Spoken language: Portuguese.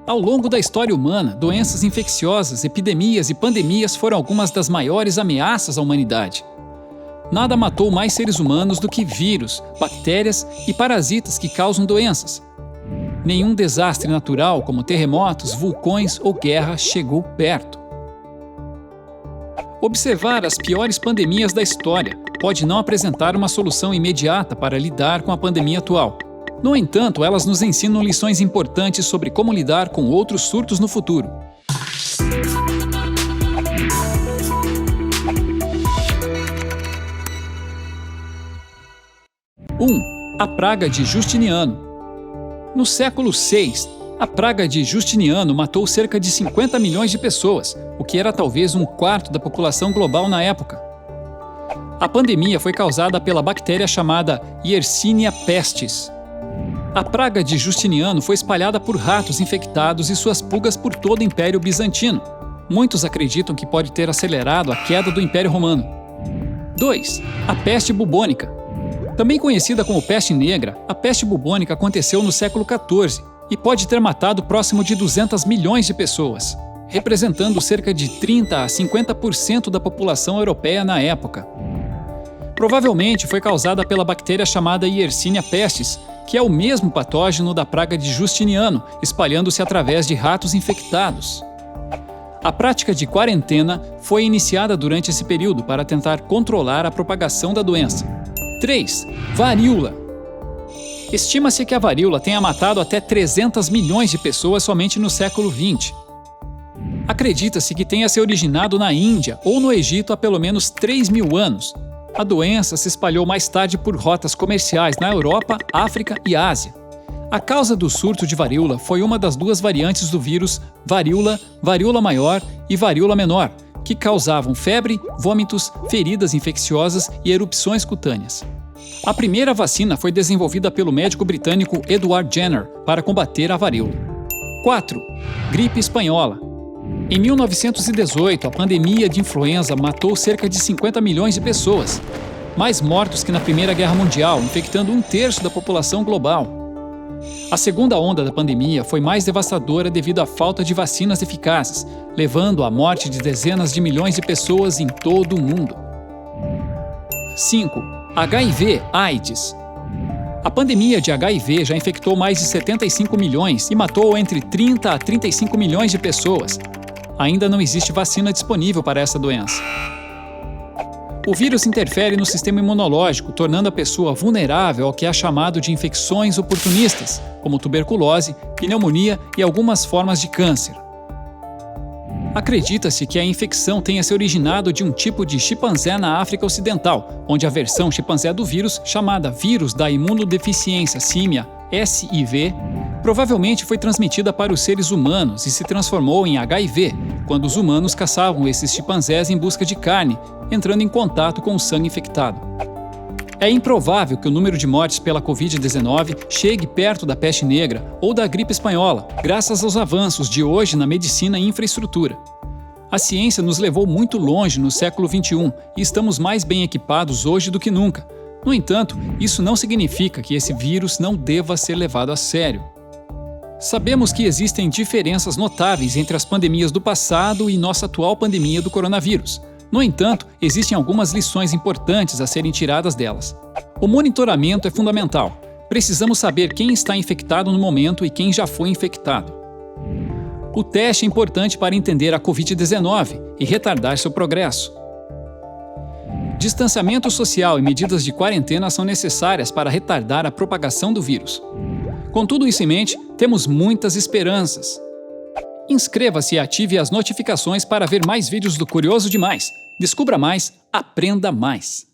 Ao longo da história humana, doenças infecciosas, epidemias e pandemias foram algumas das maiores ameaças à humanidade. Nada matou mais seres humanos do que vírus, bactérias e parasitas que causam doenças. Nenhum desastre natural, como terremotos, vulcões ou guerra, chegou perto. Observar as piores pandemias da história pode não apresentar uma solução imediata para lidar com a pandemia atual. No entanto, elas nos ensinam lições importantes sobre como lidar com outros surtos no futuro. 1. A praga de Justiniano. No século VI, a praga de Justiniano matou cerca de 50 milhões de pessoas, o que era talvez um quarto da população global na época. A pandemia foi causada pela bactéria chamada Yersinia pestis. A praga de Justiniano foi espalhada por ratos infectados e suas pulgas por todo o Império Bizantino. Muitos acreditam que pode ter acelerado a queda do Império Romano. 2. A peste bubônica. Também conhecida como peste negra, a peste bubônica aconteceu no século XIV e pode ter matado próximo de 200 milhões de pessoas, representando cerca de 30 a 50% da população europeia na época. Provavelmente foi causada pela bactéria chamada Yersinia pestis, que é o mesmo patógeno da praga de Justiniano, espalhando-se através de ratos infectados. A prática de quarentena foi iniciada durante esse período para tentar controlar a propagação da doença. 3. Varíola. Estima-se que a varíola tenha matado até 300 milhões de pessoas somente no século XX. Acredita-se que tenha se originado na Índia ou no Egito há pelo menos 3.000 anos. A doença se espalhou mais tarde por rotas comerciais na Europa, África e Ásia. A causa do surto de varíola foi uma das duas variantes do vírus varíola, varíola maior e varíola menor, que causavam febre, vômitos, feridas infecciosas e erupções cutâneas. A primeira vacina foi desenvolvida pelo médico britânico Edward Jenner para combater a varíola. 4. Gripe espanhola. Em 1918, a pandemia de influenza matou cerca de 50 milhões de pessoas, mais mortos que na Primeira Guerra Mundial, infectando 1/3 da população global. A segunda onda da pandemia foi mais devastadora devido à falta de vacinas eficazes, levando à morte de dezenas de milhões de pessoas em todo o mundo. 5. HIV/AIDS. A pandemia de HIV já infectou mais de 75 milhões e matou entre 30 a 35 milhões de pessoas. Ainda não existe vacina disponível para essa doença. O vírus interfere no sistema imunológico, tornando a pessoa vulnerável ao que é chamado de infecções oportunistas, como tuberculose, pneumonia e algumas formas de câncer. Acredita-se que a infecção tenha se originado de um tipo de chimpanzé na África Ocidental, onde a versão chimpanzé do vírus, chamada vírus da imunodeficiência símia, SIV, provavelmente foi transmitida para os seres humanos e se transformou em HIV, quando os humanos caçavam esses chimpanzés em busca de carne, entrando em contato com o sangue infectado. É improvável que o número de mortes pela Covid-19 chegue perto da peste negra ou da gripe espanhola, graças aos avanços de hoje na medicina e infraestrutura. A ciência nos levou muito longe no século XXI e estamos mais bem equipados hoje do que nunca. No entanto, isso não significa que esse vírus não deva ser levado a sério. Sabemos que existem diferenças notáveis entre as pandemias do passado e nossa atual pandemia do coronavírus. No entanto, existem algumas lições importantes a serem tiradas delas. O monitoramento é fundamental. Precisamos saber quem está infectado no momento e quem já foi infectado. O teste é importante para entender a Covid-19 e retardar seu progresso. Distanciamento social e medidas de quarentena são necessárias para retardar a propagação do vírus. Com tudo isso em mente, temos muitas esperanças. Inscreva-se e ative as notificações para ver mais vídeos do Curioso Demais. Descubra mais, aprenda mais.